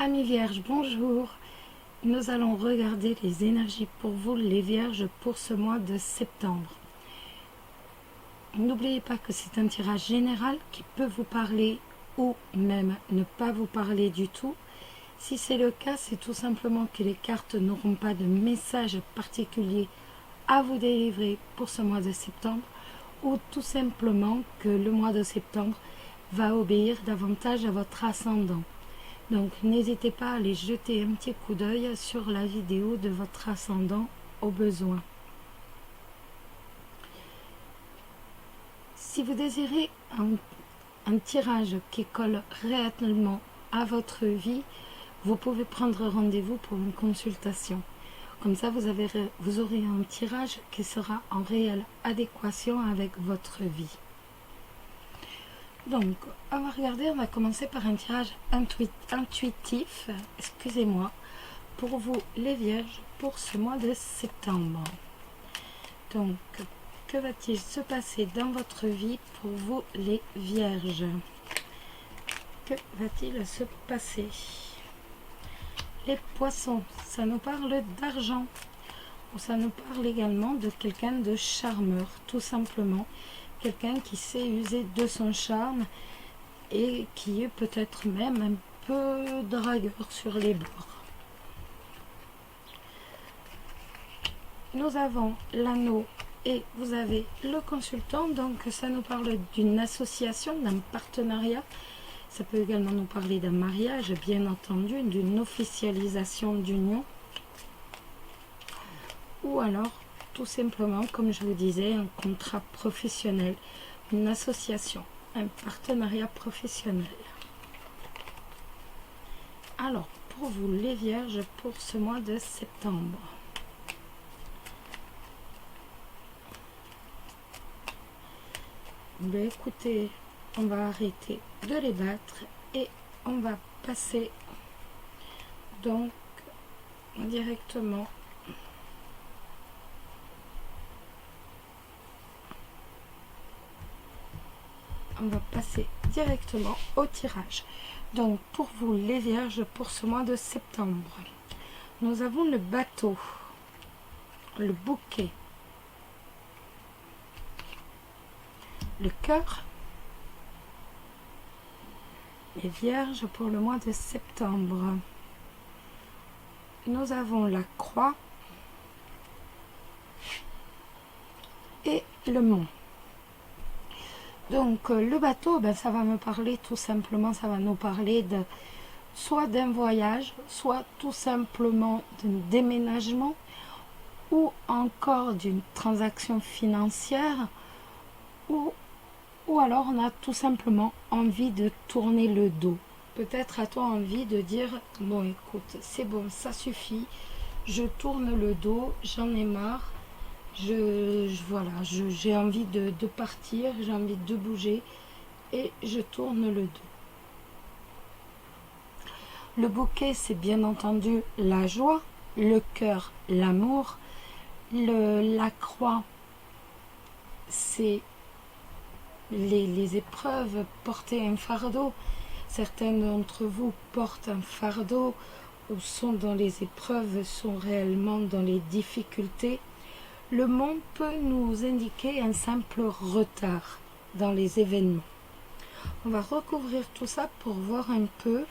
Amis Vierges, bonjour. Nous allons regarder les énergies pour vous, les Vierges, pour ce mois de septembre. N'oubliez pas que c'est un tirage général qui peut vous parler ou même ne pas vous parler du tout. Si c'est le cas, c'est tout simplement que les cartes n'auront pas de message particulier à vous délivrer pour ce mois de septembre, ou tout simplement que le mois de septembre va obéir davantage à votre ascendant. Donc n'hésitez pas à aller jeter un petit coup d'œil sur la vidéo de votre ascendant au besoin. Si vous désirez un tirage qui colle réellement à votre vie, vous pouvez prendre rendez-vous pour une consultation. Comme ça, vous aurez un tirage qui sera en réelle adéquation avec votre vie. Donc, on va commencer par un tirage intuitif, excusez-moi, pour vous les Vierges, pour ce mois de septembre. Donc, que va-t-il se passer dans votre vie pour vous les Vierges? Que va-t-il se passer? Les Poissons, ça nous parle d'argent, ou ça nous parle également de quelqu'un de charmeur, tout simplement. Quelqu'un qui sait user de son charme et qui est peut-être même un peu dragueur sur les bords. Nous avons l'anneau et vous avez le consultant, donc ça nous parle d'une association, d'un partenariat. Ça peut également nous parler d'un mariage, bien entendu, d'une officialisation d'union. Ou alors, tout simplement, comme je vous disais, un contrat professionnel, une association, un partenariat professionnel. Alors, pour vous les Vierges, pour ce mois de septembre. Ben, écoutez, on va arrêter de les battre et on va passer donc directement au tirage. Donc pour vous les Vierges, pour ce mois de septembre, nous avons le bateau, le bouquet, le cœur. Les Vierges, pour le mois de septembre, nous avons la croix et le mont. Donc le bateau, ça va me parler tout simplement, ça va nous parler de soit d'un voyage, soit tout simplement d'un déménagement, ou encore d'une transaction financière, ou alors on a tout simplement envie de tourner le dos. Peut-être as-tu envie de dire, bon écoute, c'est bon, ça suffit, je tourne le dos, j'en ai marre. J'ai envie de partir, j'ai envie de bouger et je tourne le dos. Le bouquet, c'est bien entendu la joie, le cœur, l'amour, la croix, c'est les épreuves, porter un fardeau. Certains d'entre vous portent un fardeau ou sont dans les épreuves, sont réellement dans les difficultés. Le mont peut nous indiquer un simple retard dans les événements. On va recouvrir tout ça pour voir un peu.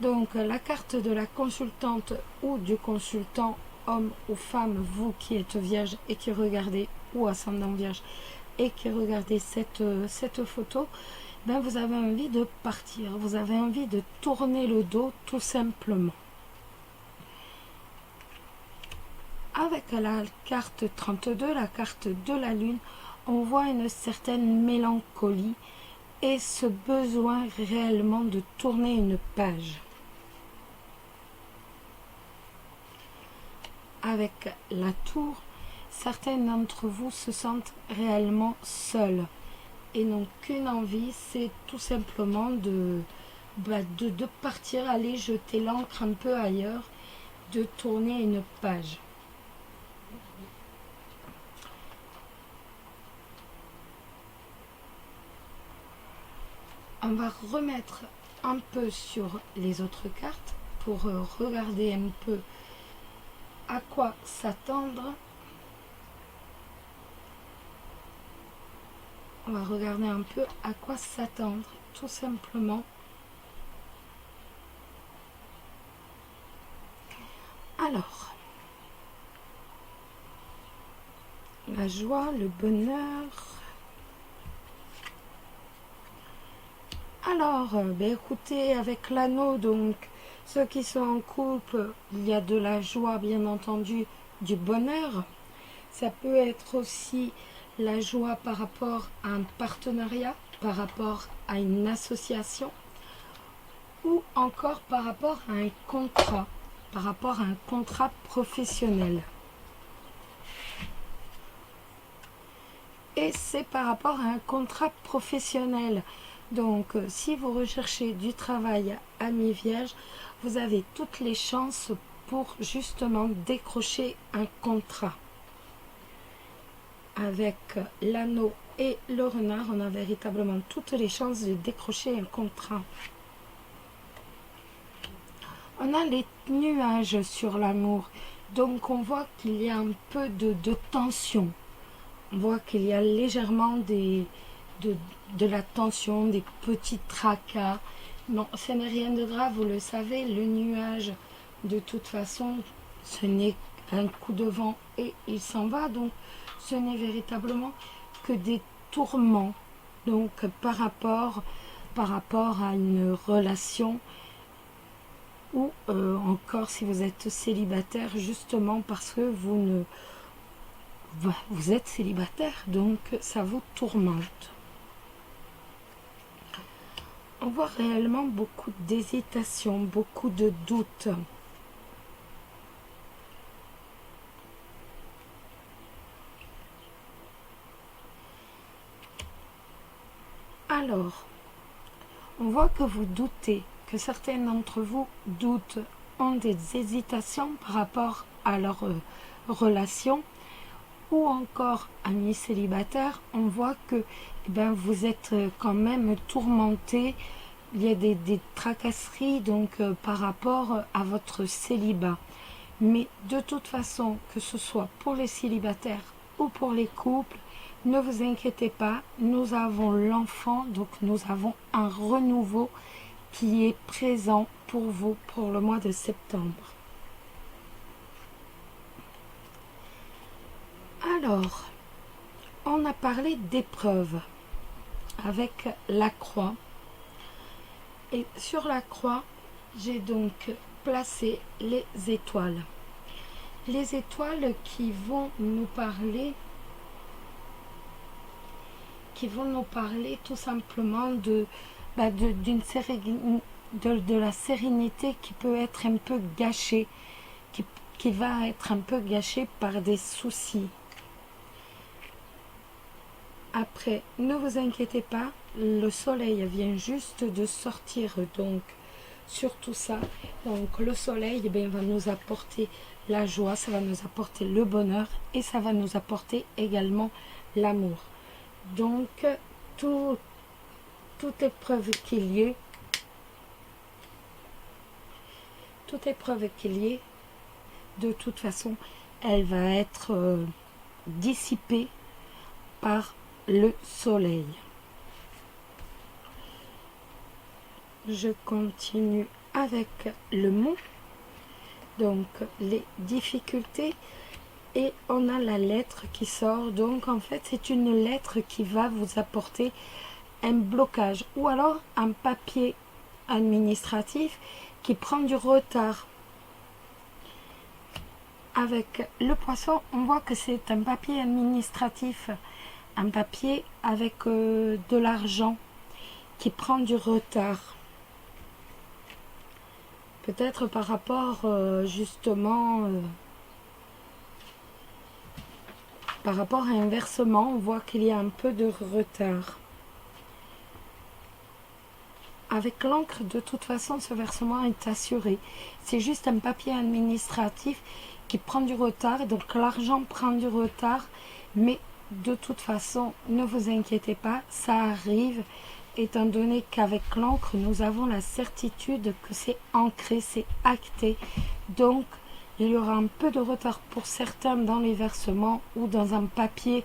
Donc la carte de la consultante ou du consultant, homme ou femme, vous qui êtes Vierge et qui regardez, ou ascendant Vierge, et qui regardez cette photo, vous avez envie de partir, vous avez envie de tourner le dos tout simplement. Avec la carte 32, la carte de la lune, on voit une certaine mélancolie et ce besoin réellement de tourner une page. Avec la tour, certains d'entre vous se sentent réellement seuls et n'ont qu'une envie, c'est tout simplement de partir, aller jeter l'encre un peu ailleurs, de tourner une page. On va remettre un peu sur les autres cartes pour regarder un peu à quoi s'attendre. On va regarder un peu à quoi s'attendre, tout simplement. Alors, la joie, le bonheur. Alors, écoutez, avec l'anneau, donc, ceux qui sont en couple, il y a de la joie, bien entendu, du bonheur. Ça peut être aussi la joie par rapport à un partenariat, par rapport à une association, ou encore par rapport à un contrat, par rapport à un contrat professionnel. Et c'est par rapport à un contrat professionnel. Donc, si vous recherchez du travail à mi-vierge, vous avez toutes les chances pour justement décrocher un contrat. Avec l'anneau et le renard, on a véritablement toutes les chances de décrocher un contrat. On a les nuages sur l'amour. Donc, on voit qu'il y a un peu de tension. On voit qu'il y a légèrement de la tension, des petits tracas. Non, ce n'est rien de grave, vous le savez, le nuage, de toute façon, ce n'est un coup de vent et il s'en va. Donc, ce n'est véritablement que des tourments. Donc, par rapport à une relation ou encore si vous êtes célibataire, justement parce que vous êtes célibataire, donc ça vous tourmente. On voit réellement beaucoup d'hésitation, beaucoup de doutes. Alors, on voit que vous doutez, que certains d'entre vous doutent, ont des hésitations par rapport à leur relation, ou encore amis célibataires, on voit que vous êtes quand même tourmenté. Il y a des tracasseries donc par rapport à votre célibat. Mais de toute façon, que ce soit pour les célibataires ou pour les couples, ne vous inquiétez pas, nous avons l'enfant, donc nous avons un renouveau qui est présent pour vous pour le mois de septembre. Alors, on a parlé d'épreuves avec la croix. Et sur la croix, j'ai donc placé les étoiles. Les étoiles qui vont nous parler tout simplement de la sérénité qui peut être un peu gâchée, qui va être un peu gâchée par des soucis. Après, ne vous inquiétez pas, le soleil vient juste de sortir donc sur tout ça. Donc le soleil va nous apporter la joie, ça va nous apporter le bonheur et ça va nous apporter également l'amour. Donc toute épreuve qu'il y ait, de toute façon, elle va être dissipée par le soleil. Je continue avec le mot, donc les difficultés, et on a la lettre qui sort. Donc en fait c'est une lettre qui va vous apporter un blocage ou alors un papier administratif qui prend du retard. Avec le poisson, on voit que c'est un papier administratif, un papier avec de l'argent qui prend du retard. Peut-être par rapport justement par rapport à un versement, on voit qu'il y a un peu de retard. Avec l'encre, de toute façon, ce versement est assuré. C'est juste un papier administratif qui prend du retard, donc l'argent prend du retard, mais de toute façon, ne vous inquiétez pas, ça arrive. étant donné qu'avec l'encre, nous avons la certitude que c'est ancré, c'est acté. Donc, il y aura un peu de retard pour certains dans les versements ou dans un papier.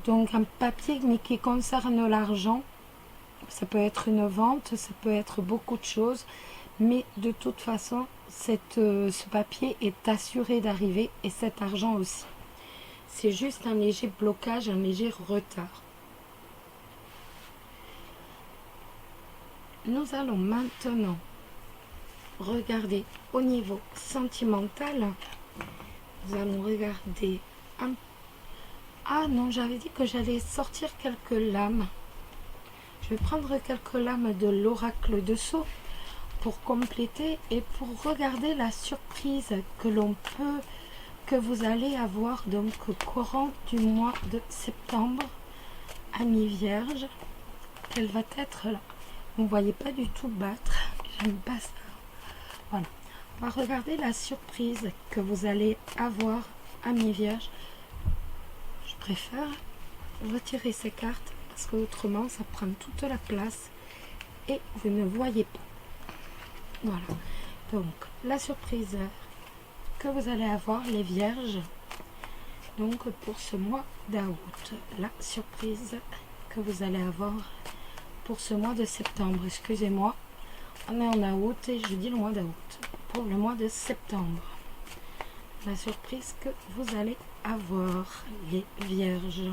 Donc, un papier mais qui concerne l'argent. Ça peut être une vente, ça peut être beaucoup de choses. Mais de toute façon, ce papier est assuré d'arriver et cet argent aussi. C'est juste un léger blocage, un léger retard. Nous allons maintenant regarder au niveau sentimental. Nous allons regarder un... Ah non, j'avais dit que j'allais sortir quelques lames. Je vais prendre quelques lames de l'oracle de Sceaux pour compléter et pour regarder la surprise que vous allez avoir donc au courant du mois de septembre, Amis Vierge. Quelle va être là? Vous ne voyez pas du tout battre, j'aime pas ça. Voilà, on va regarder la surprise que vous allez avoir, Amis Vierge. Je préfère retirer ces cartes parce que autrement ça prend toute la place et vous ne voyez pas. Voilà, donc la surprise que vous allez avoir, les Vierges, donc pour ce mois d'août. La surprise que vous allez avoir pour ce mois de septembre, excusez-moi, on est en août et je dis le mois d'août. Pour le mois de septembre, la surprise que vous allez avoir, les Vierges.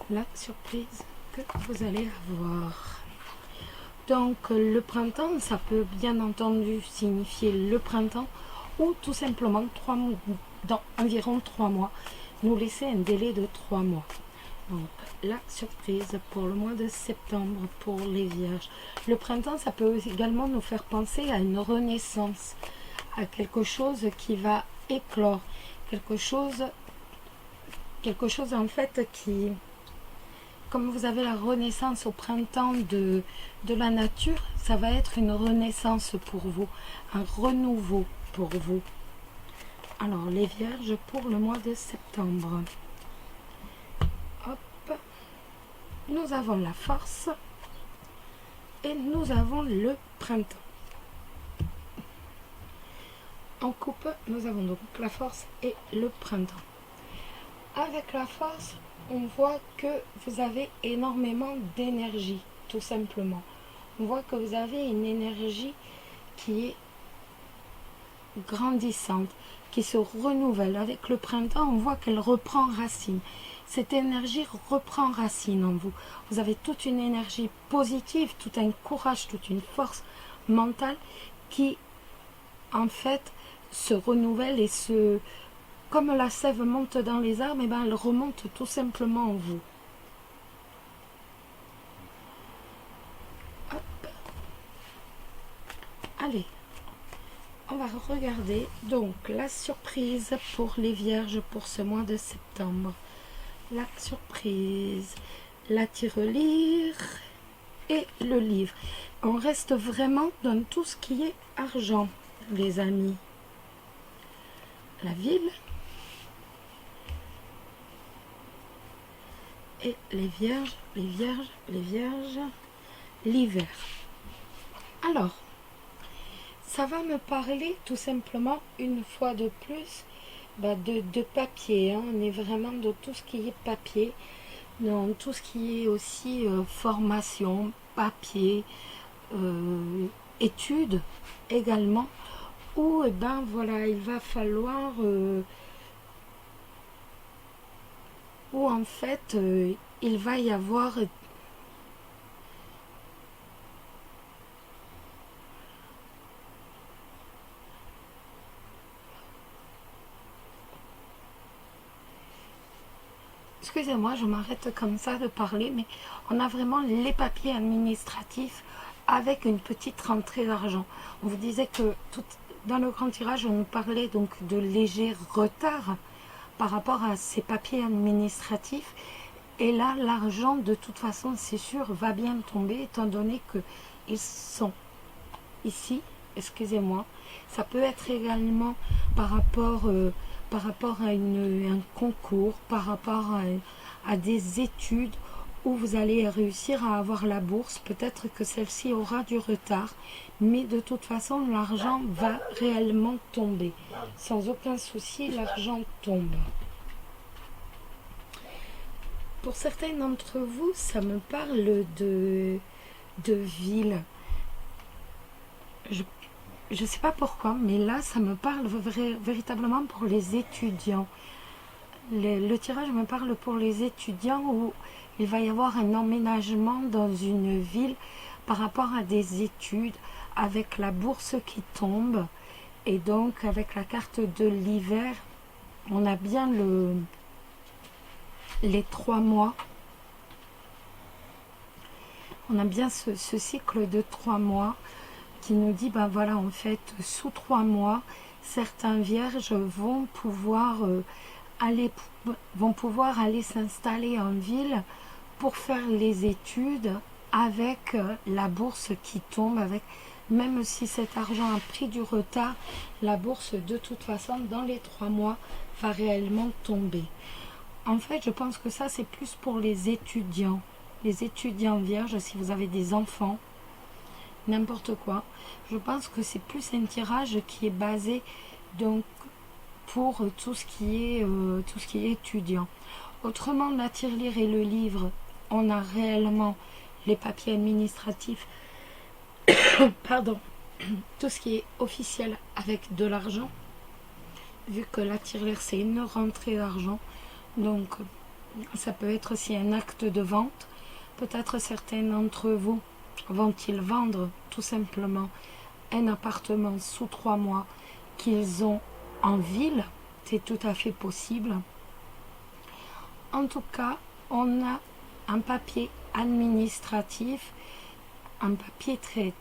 La surprise que vous allez avoir. Donc le printemps, ça peut bien entendu signifier le printemps ou tout simplement dans environ 3 mois. Nous laisser un délai de 3 mois. Donc la surprise pour le mois de septembre pour les Vierges. Le printemps, ça peut également nous faire penser à une renaissance, à quelque chose qui va éclore, quelque chose en fait qui... Comme vous avez la renaissance au printemps de la nature, ça va être une renaissance pour vous, un renouveau pour vous. Alors, les Vierges pour le mois de septembre. Hop. Nous avons la force et nous avons le printemps. En coupe, nous avons donc la force et le printemps. Avec la force, on voit que vous avez énormément d'énergie, tout simplement. On voit que vous avez une énergie qui est grandissante, qui se renouvelle. Avec le printemps, on voit qu'elle reprend racine. Cette énergie reprend racine en vous. Vous avez toute une énergie positive, tout un courage, toute une force mentale qui, en fait, se renouvelle et se... Comme la sève monte dans les arbres, et ben elle remonte tout simplement en vous. Hop. Allez, on va regarder donc la surprise pour les Vierges pour ce mois de septembre. La surprise, la tirelire et le livre. On reste vraiment dans tout ce qui est argent, les amis. La ville. Et les Vierges, les Vierges, les Vierges, l'hiver. Alors, ça va me parler tout simplement une fois de plus de papier. Hein. On est vraiment dans tout ce qui est papier, dans tout ce qui est aussi formation, papier, études également, où voilà, il va falloir... où en fait il va y avoir excusez-moi, je m'arrête comme ça de parler, mais on a vraiment les papiers administratifs avec une petite rentrée d'argent. On vous disait que dans le grand tirage, on parlait donc de léger retard par rapport à ces papiers administratifs. Et là, l'argent, de toute façon, c'est sûr, va bien tomber, étant donné qu'ils sont ici, excusez-moi. Ça peut être également par rapport à un concours, par rapport à des études où vous allez réussir à avoir la bourse. Peut-être que celle-ci aura du retard, mais de toute façon, l'argent va réellement tomber. Sans aucun souci, l'argent tombe. Pour certains d'entre vous, ça me parle de ville. Je ne sais pas pourquoi, mais là, ça me parle véritablement pour les étudiants. Le tirage me parle pour les étudiants où il va y avoir un emménagement dans une ville par rapport à des études, avec la bourse qui tombe. Et donc, avec la carte de l'hiver, on a bien les 3 mois. On a bien ce cycle de 3 mois qui nous dit, ben voilà, en fait, sous 3 mois, certains vierges vont pouvoir aller s'installer en ville pour faire les études avec la bourse qui tombe, même si cet argent a pris du retard, la bourse de toute façon dans les 3 mois va réellement tomber. En fait, je pense que ça c'est plus pour les étudiants vierges, si vous avez des enfants, n'importe quoi. Je pense que c'est plus un tirage qui est basé donc pour tout ce qui est étudiant. Autrement, la tirelire et le livre, on a réellement les papiers administratifs, pardon, tout ce qui est officiel avec de l'argent, vu que la tirelire c'est une rentrée d'argent, donc ça peut être aussi un acte de vente. Peut-être certains d'entre vous vont-ils vendre tout simplement un appartement sous 3 mois qu'ils ont en ville, c'est tout à fait possible. En tout cas, on a un papier administratif, un papier très,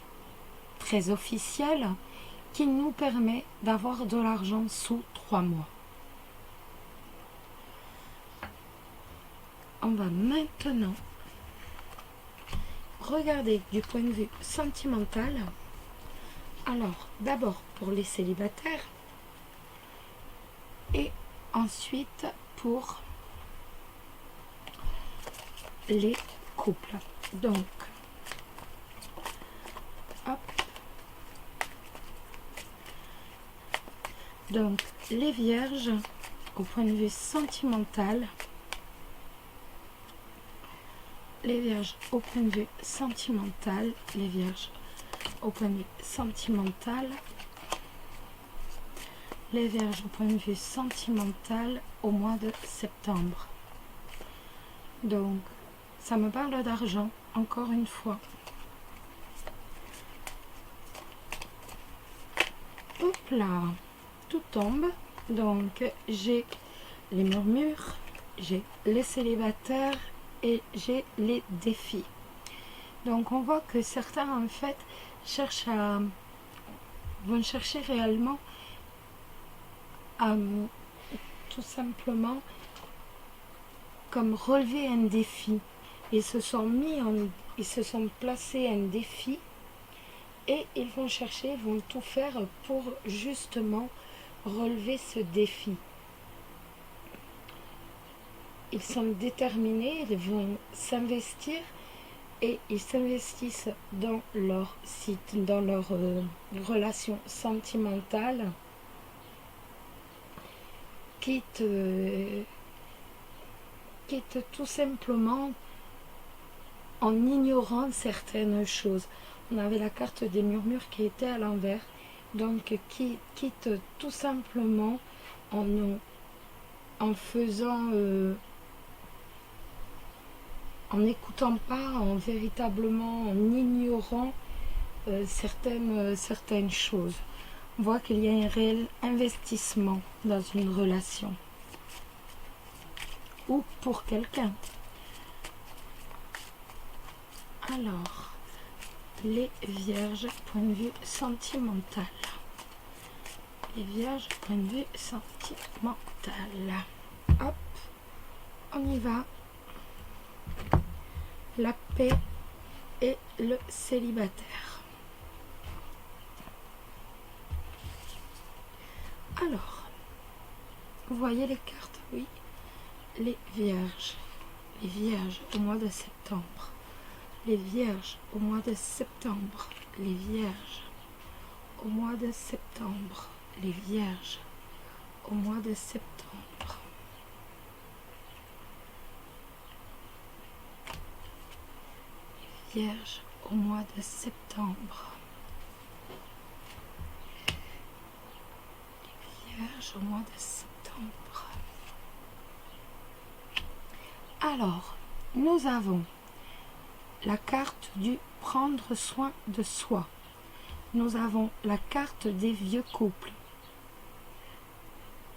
très officiel qui nous permet d'avoir de l'argent sous 3 mois. On va maintenant regarder du point de vue sentimental. Alors, d'abord pour les célibataires et ensuite pour les couples. Donc, hop. Donc, les vierges au point de vue sentimental. Les vierges au point de vue sentimental. Les vierges au point de vue sentimental. Les vierges au point de vue sentimental au mois de septembre. Donc, ça me parle d'argent, encore une fois. Hop là, tout tombe. Donc, j'ai les murmures, j'ai les célibataires et j'ai les défis. Donc, on voit que certains, en fait, vont chercher réellement à tout simplement comme relever un défi. Ils se sont placés un défi et ils vont tout faire pour justement relever ce défi. Ils sont déterminés, ils vont s'investir et ils s'investissent dans leur relation sentimentale, quitte tout simplement en ignorant certaines choses. On avait la carte des murmures qui était à l'envers, donc quitte tout simplement en faisant en n'écoutant pas, véritablement en ignorant certaines choses. On voit qu'il y a un réel investissement dans une relation ou pour quelqu'un. Alors, les vierges, point de vue sentimental. Les vierges, point de vue sentimental. Hop, on y va. La paix et le célibataire. Alors, vous voyez les cartes, oui. Les vierges. les vierges au mois de septembre, les vierges au mois de septembre, les vierges au mois de septembre, les vierges au mois de septembre. Les vierges au mois de septembre. Les vierges au mois de septembre. Alors, nous avons la carte du prendre soin de soi. Nous avons la carte des vieux couples,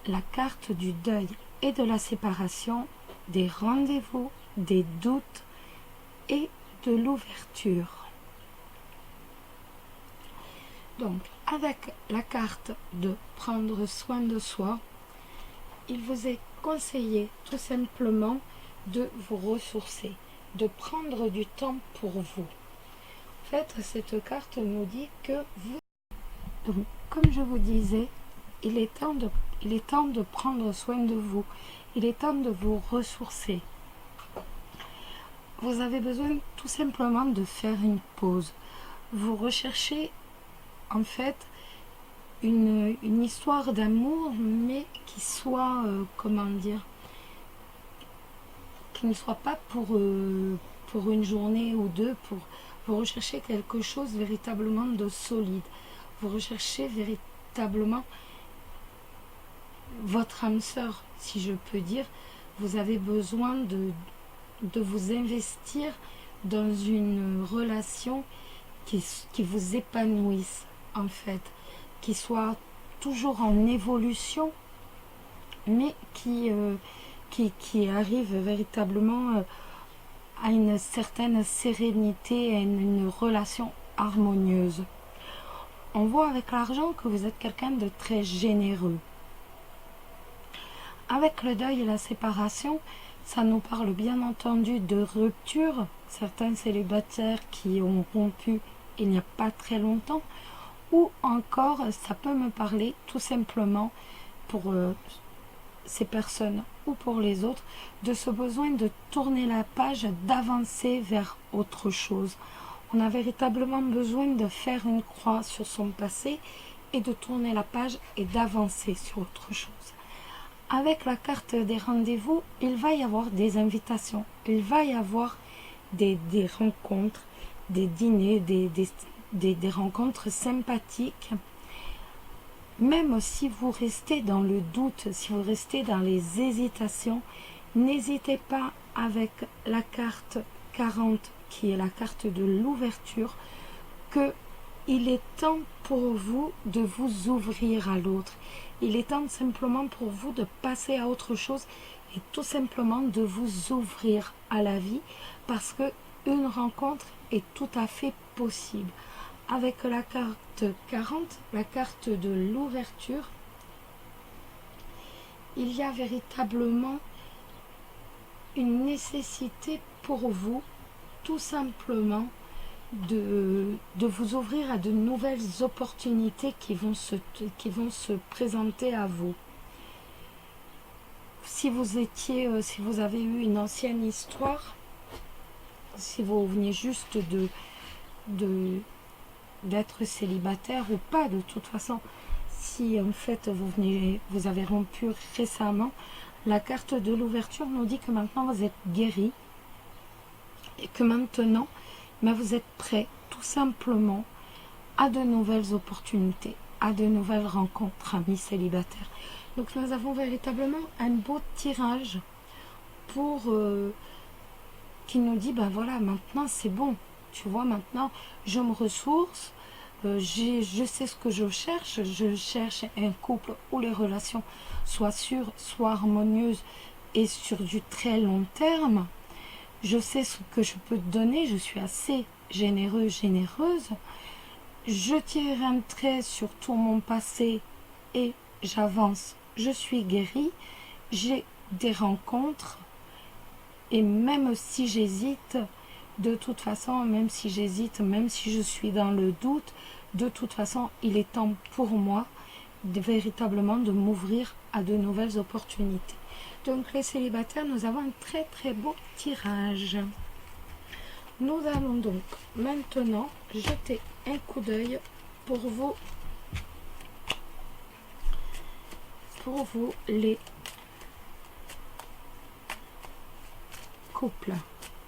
la carte du deuil et de la séparation, des rendez-vous, des doutes et de l'ouverture. Donc, avec la carte de prendre soin de soi, il vous est conseillé tout simplement de vous ressourcer, de prendre du temps pour vous. En fait, cette carte nous dit que vous... Donc, comme je vous disais, il est temps de prendre soin de vous. Il est temps de vous ressourcer. Vous avez besoin tout simplement de faire une pause. Vous recherchez en fait une histoire d'amour, mais qui soit, comment dire, qui ne soit pas pour une journée ou deux. Vous recherchez quelque chose véritablement de solide. Vous recherchez véritablement votre âme sœur, si je peux dire. Vous avez besoin de vous investir dans une relation qui vous épanouisse, en fait, qui soit toujours en évolution, mais qui arrive véritablement à une certaine sérénité, à une relation harmonieuse. On voit avec l'argent que vous êtes quelqu'un de très généreux. Avec le deuil et la séparation, ça nous parle bien entendu de rupture. Certains célibataires qui ont rompu il n'y a pas très longtemps, ou encore ça peut me parler tout simplement pour ces personnes ou pour les autres, de ce besoin de tourner la page, d'avancer vers autre chose. On a véritablement besoin de faire une croix sur son passé et de tourner la page et d'avancer sur autre chose. Avec la carte des rendez-vous, il va y avoir des invitations, il va y avoir des rencontres, des dîners, des rencontres sympathiques. Même si vous restez dans le doute, si vous restez dans les hésitations, n'hésitez pas avec la carte 40, qui est la carte de l'ouverture, que il est temps pour vous de vous ouvrir à l'autre. Il est temps simplement pour vous de passer à autre chose et tout simplement de vous ouvrir à la vie, parce que une rencontre est tout à fait possible. Avec la carte 40, la carte de l'ouverture, il y a véritablement une nécessité pour vous, tout simplement, de vous ouvrir à de nouvelles opportunités qui vont se présenter à vous. Si vous avez eu une ancienne histoire, si vous veniez juste d'être célibataire ou pas, de toute façon, si en fait vous avez rompu récemment, la carte de l'ouverture nous dit que maintenant vous êtes guéri et que maintenant vous êtes prêt tout simplement à de nouvelles opportunités, à de nouvelles rencontres, amis célibataires. Donc nous avons véritablement un beau tirage pour qui nous dit, ben voilà, maintenant c'est bon, tu vois, maintenant je me ressource, je sais ce que je cherche un couple où les relations soient sûres, soient harmonieuses et sur du très long terme. Je sais ce que je peux te donner, je suis assez généreux, généreuse. Je tire un trait sur tout mon passé et j'avance. Je suis guérie, j'ai des rencontres et même si j'hésite, de toute façon, même si j'hésite, même si je suis dans le doute, de toute façon, il est temps pour moi véritablement de m'ouvrir à de nouvelles opportunités. Donc les célibataires, nous avons un très très beau tirage. Nous allons donc maintenant jeter un coup d'œil pour vous les couples.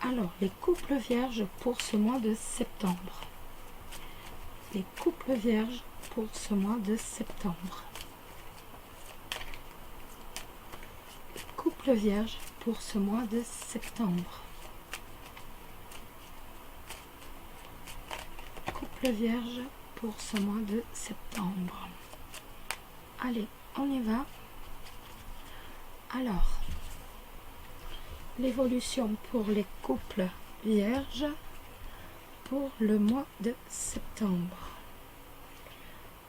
Alors les couples vierges pour ce mois de septembre. Les couples vierges pour ce mois de septembre. Les couples vierges pour ce mois de septembre. Couple vierge pour ce mois de septembre. Allez, on y va. Alors, l'évolution pour les couples vierges pour le mois de septembre.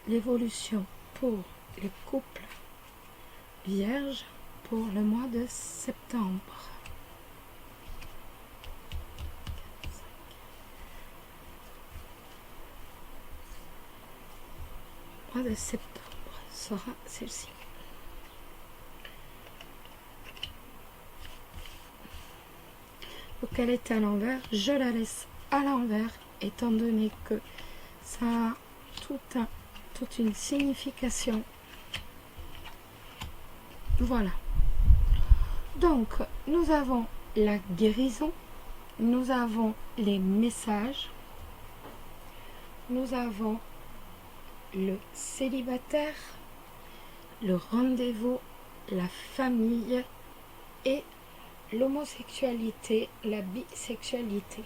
L'évolution pour les couples vierges pour le mois de septembre. Le mois de septembre sera celle-ci. Donc elle est à l'envers, je la laisse à l'envers étant donné que ça a toute une signification. Voilà. Donc nous avons la guérison, nous avons les messages, nous avons le célibataire, le rendez-vous, la famille et l'homosexualité, la bisexualité.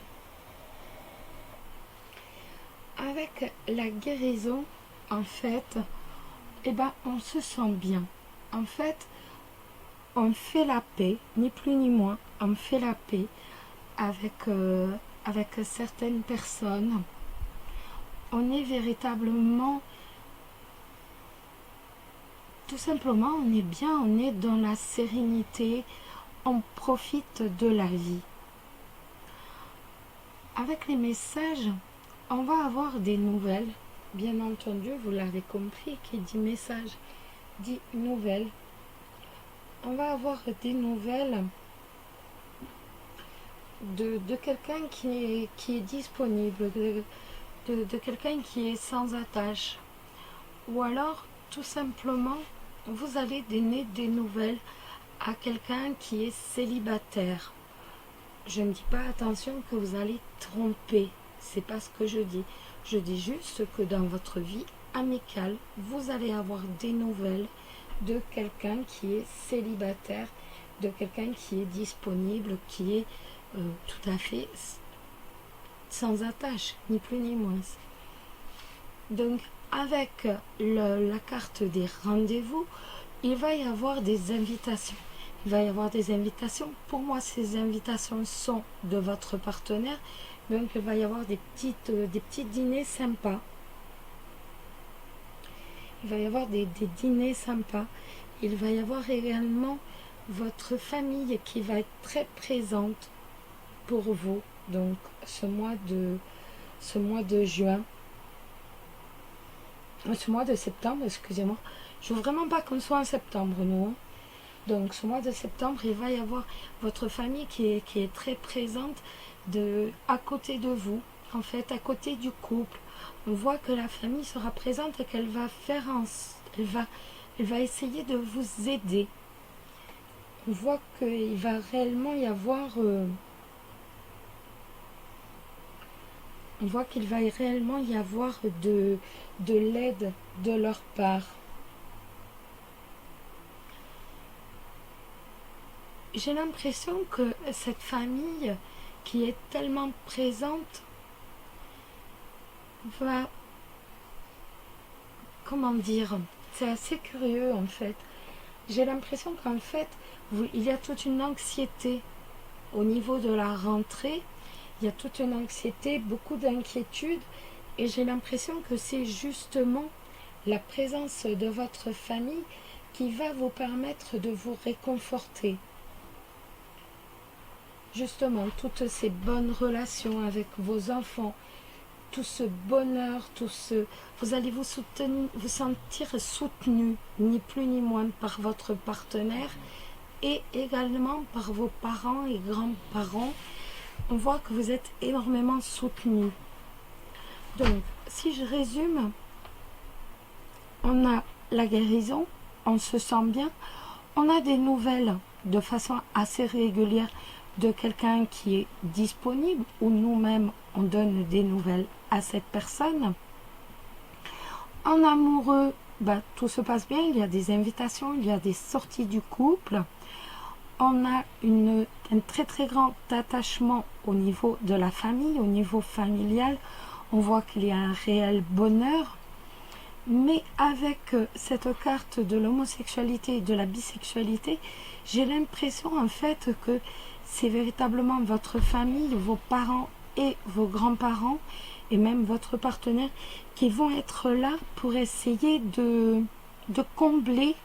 Avec la guérison, en fait, on se sent bien. En fait, on fait la paix, ni plus ni moins, on fait la paix avec certaines personnes. On est véritablement, tout simplement, on est bien, on est dans la sérénité, on profite de la vie. Avec les messages, on va avoir des nouvelles. Bien entendu, vous l'avez compris, qui dit message dit nouvelles. On va avoir des nouvelles de quelqu'un qui est disponible, de quelqu'un qui est sans attache. Ou alors, tout simplement, vous allez donner des nouvelles à quelqu'un qui est célibataire. Je ne dis pas attention que vous allez tromper, c'est pas ce que je dis. Je dis juste que dans votre vie amicale, vous allez avoir des nouvelles de quelqu'un qui est célibataire, de quelqu'un qui est disponible, qui est tout à fait sans attache, ni plus ni moins. Donc, avec la carte des rendez-vous, il va y avoir des invitations. Il va y avoir des invitations. Pour moi, ces invitations sont de votre partenaire. Donc, il va y avoir des petits dîners sympas. Il va y avoir des dîners sympas. Il va y avoir également votre famille qui va être très présente pour vous. Donc, ce mois de juin. Ce mois de septembre, excusez-moi. Je veux vraiment pas qu'on soit en septembre, nous. Hein. Donc, ce mois de septembre, il va y avoir votre famille qui est très présente à côté de vous, en fait, à côté du couple. On voit que la famille sera présente et qu'elle va elle va essayer de vous aider. On voit qu'il va réellement y avoir... on voit qu'il va réellement y avoir de l'aide de leur part. J'ai l'impression que cette famille qui est tellement présente va... Comment dire? C'est assez curieux en fait. J'ai l'impression qu'en fait, il y a toute une anxiété au niveau de la rentrée. Il y a toute une anxiété, beaucoup d'inquiétude. Et j'ai l'impression que c'est justement la présence de votre famille qui va vous permettre de vous réconforter. Justement, toutes ces bonnes relations avec vos enfants, tout ce bonheur, vous allez vous sentir soutenu, ni plus ni moins par votre partenaire, et également par vos parents et grands-parents. On voit que vous êtes énormément soutenus. Donc, si je résume, on a la guérison, on se sent bien, on a des nouvelles de façon assez régulière de quelqu'un qui est disponible ou nous-mêmes on donne des nouvelles à cette personne. En amoureux, tout se passe bien, il y a des invitations, il y a des sorties du couple. On a un très très grand attachement au niveau de la famille, au niveau familial. On voit qu'il y a un réel bonheur. Mais avec cette carte de l'homosexualité et de la bisexualité, j'ai l'impression en fait que c'est véritablement votre famille, vos parents et vos grands-parents et même votre partenaire qui vont être là pour essayer de combler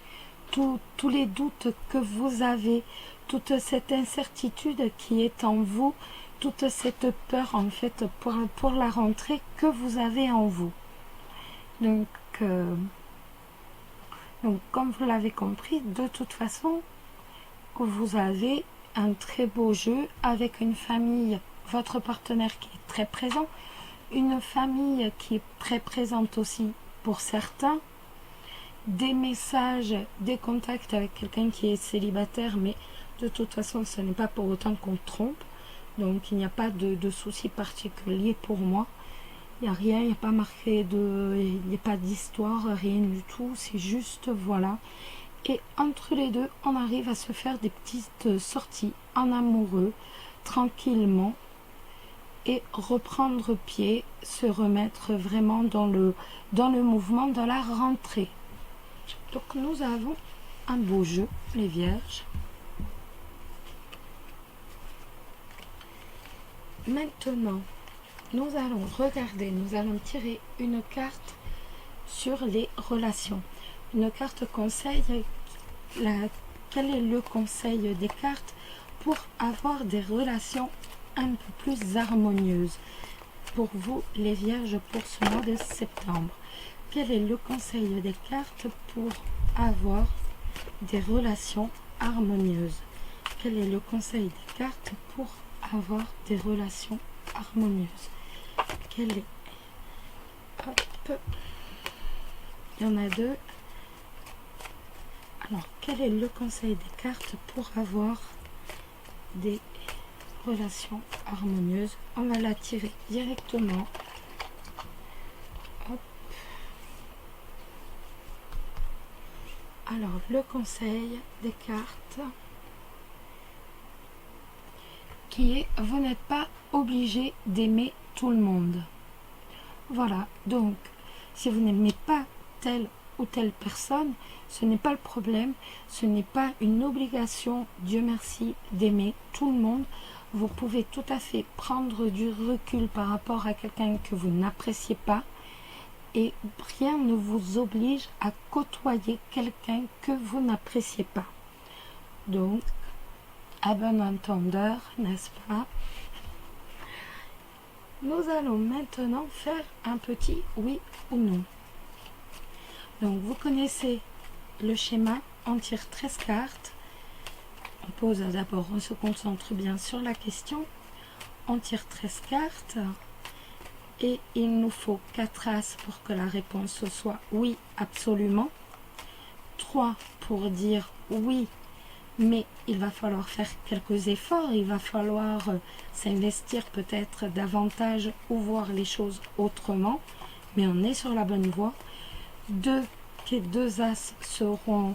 tous les doutes que vous avez, toute cette incertitude qui est en vous, toute cette peur en fait pour la rentrée que vous avez en vous. Donc, comme vous l'avez compris, de toute façon, vous avez un très beau jeu avec une famille, votre partenaire qui est très présent, une famille qui est très présente aussi pour certains, des messages, des contacts avec quelqu'un qui est célibataire, mais de toute façon, ce n'est pas pour autant qu'on trompe, donc il n'y a pas de souci particulier pour moi. Il n'y a rien, il n'y a pas marqué il n'y a pas d'histoire, rien du tout, c'est juste, voilà. Et entre les deux, on arrive à se faire des petites sorties en amoureux, tranquillement, et reprendre pied, se remettre vraiment dans le mouvement de la rentrée. Donc nous avons un beau jeu, les vierges. Maintenant, nous allons regarder, nous allons tirer une carte sur les relations. Une carte conseil, quel est le conseil des cartes pour avoir des relations un peu plus harmonieuses pour vous les vierges pour ce mois de septembre? Quel est le conseil des cartes pour avoir des relations harmonieuses? Quel est le conseil des cartes pour avoir des relations harmonieuses? Quel est... Hop. Il y en a deux. Alors, quel est le conseil des cartes pour avoir des relations harmonieuses? On va la tirer directement. Hop. Alors, le conseil des cartes qui est: vous n'êtes pas obligé d'aimer tout le monde. Voilà, donc si vous n'aimez pas telle ou telle personne, ce n'est pas le problème, ce n'est pas une obligation, Dieu merci, d'aimer tout le monde. Vous pouvez tout à fait prendre du recul par rapport à quelqu'un que vous n'appréciez pas, et rien ne vous oblige à côtoyer quelqu'un que vous n'appréciez pas. Donc, à bon entendeur, n'est-ce pas? Nous allons maintenant faire un petit oui ou non. Donc, vous connaissez le schéma, on tire 13 cartes. On pose d'abord, on se concentre bien sur la question. On tire 13 cartes et il nous faut 4 as pour que la réponse soit oui, absolument. 3 pour dire oui, mais il va falloir faire quelques efforts, il va falloir s'investir peut-être davantage ou voir les choses autrement, mais on est sur la bonne voie. 2 as seront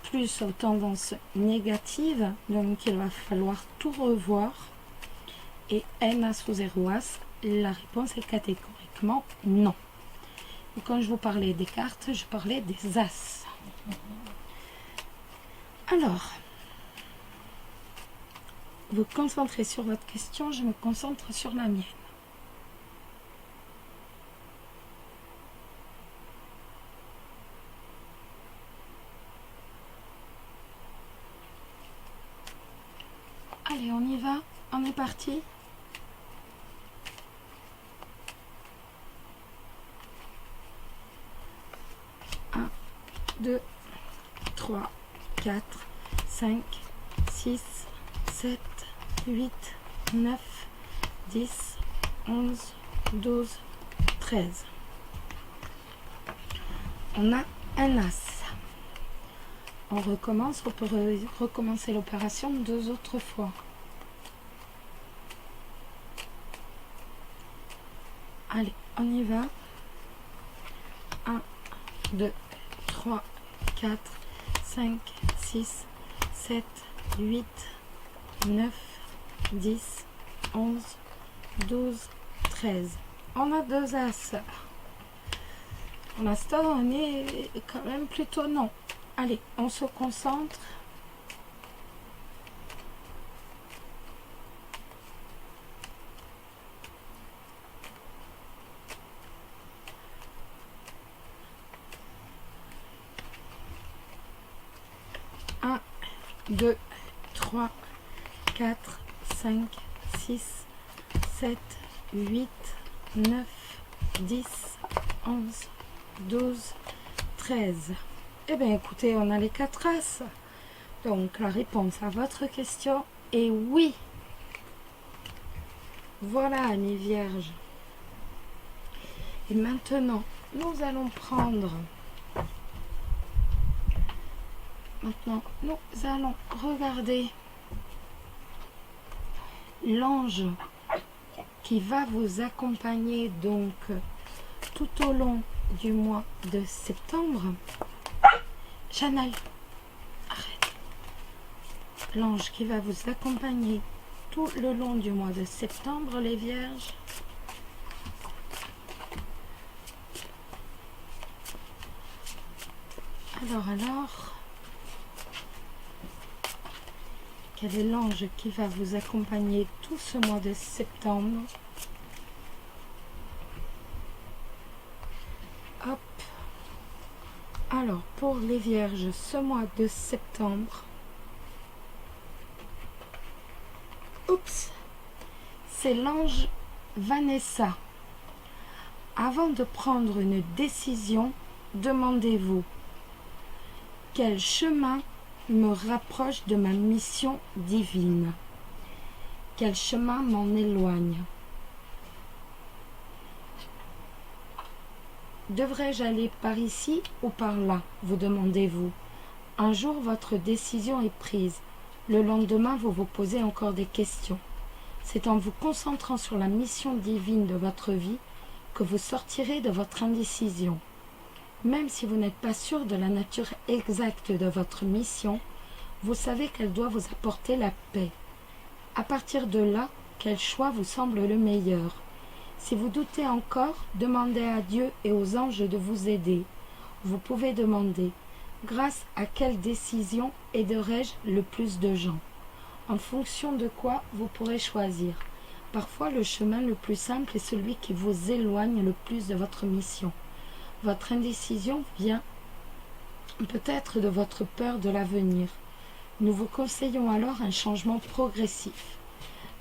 plus aux tendances négatives, donc il va falloir tout revoir. Et n as ou 0 as, la réponse est catégoriquement non. Et quand je vous parlais des cartes, je parlais des as. Alors, vous concentrez sur votre question, je me concentre sur la mienne. Allez, on y va, on est parti. Un, 2, 3, 4, 5, 6, 7, 8, 9, 10, 11, 12, 13. On a un As. On recommence, on peut recommencer l'opération 2 autres fois. Allez, on y va. 1, 2, 3, 4, 5, 6, 7, 8, 9, 10, 11, 12, 13. On a 2 As. Pour l'instant, on est quand même plutôt non. Allez, on se concentre. Un, 2, 3, 4, 5, 6, 7, 8, 9, 10, 11, 12, 13. Eh bien, écoutez, on a les 4 As. Donc, la réponse à votre question est oui. Voilà, amis vierges. Et maintenant, nous allons prendre... Maintenant, nous allons regarder l'ange qui va vous accompagner donc tout au long du mois de septembre. Chanel, arrête. L'ange qui va vous accompagner tout le long du mois de septembre, les vierges. Alors, quel est l'ange qui va vous accompagner tout ce mois de septembre? Hop. Alors, pour les vierges, ce mois de septembre, oups, c'est l'ange Vanessa. Avant de prendre une décision, demandez-vous quel chemin me rapproche de ma mission divine? Quel chemin m'en éloigne? Devrais-je aller par ici ou par là? Vous demandez-vous. Un jour, votre décision est prise. Le lendemain, vous vous posez encore des questions. C'est en vous concentrant sur la mission divine de votre vie que vous sortirez de votre indécision. Même si vous n'êtes pas sûr de la nature exacte de votre mission, vous savez qu'elle doit vous apporter la paix. À partir de là, quel choix vous semble le meilleur? Si vous doutez encore, demandez à Dieu et aux anges de vous aider. Vous pouvez demander, grâce à quelle décision aiderai-je le plus de gens? En fonction de quoi vous pourrez choisir. Parfois, le chemin le plus simple est celui qui vous éloigne le plus de votre mission. Votre indécision vient peut-être de votre peur de l'avenir. Nous vous conseillons alors un changement progressif.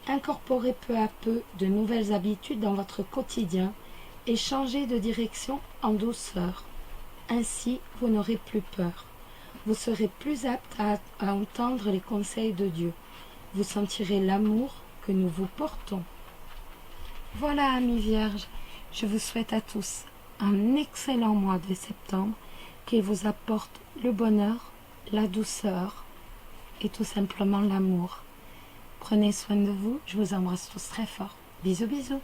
Incorporez peu à peu de nouvelles habitudes dans votre quotidien et changez de direction en douceur. Ainsi, vous n'aurez plus peur. Vous serez plus apte à entendre les conseils de Dieu. Vous sentirez l'amour que nous vous portons. Voilà, amis vierges, je vous souhaite à tous un excellent mois de septembre qui vous apporte le bonheur, la douceur et tout simplement l'amour. Prenez soin de vous, je vous embrasse tous très fort. Bisous bisous.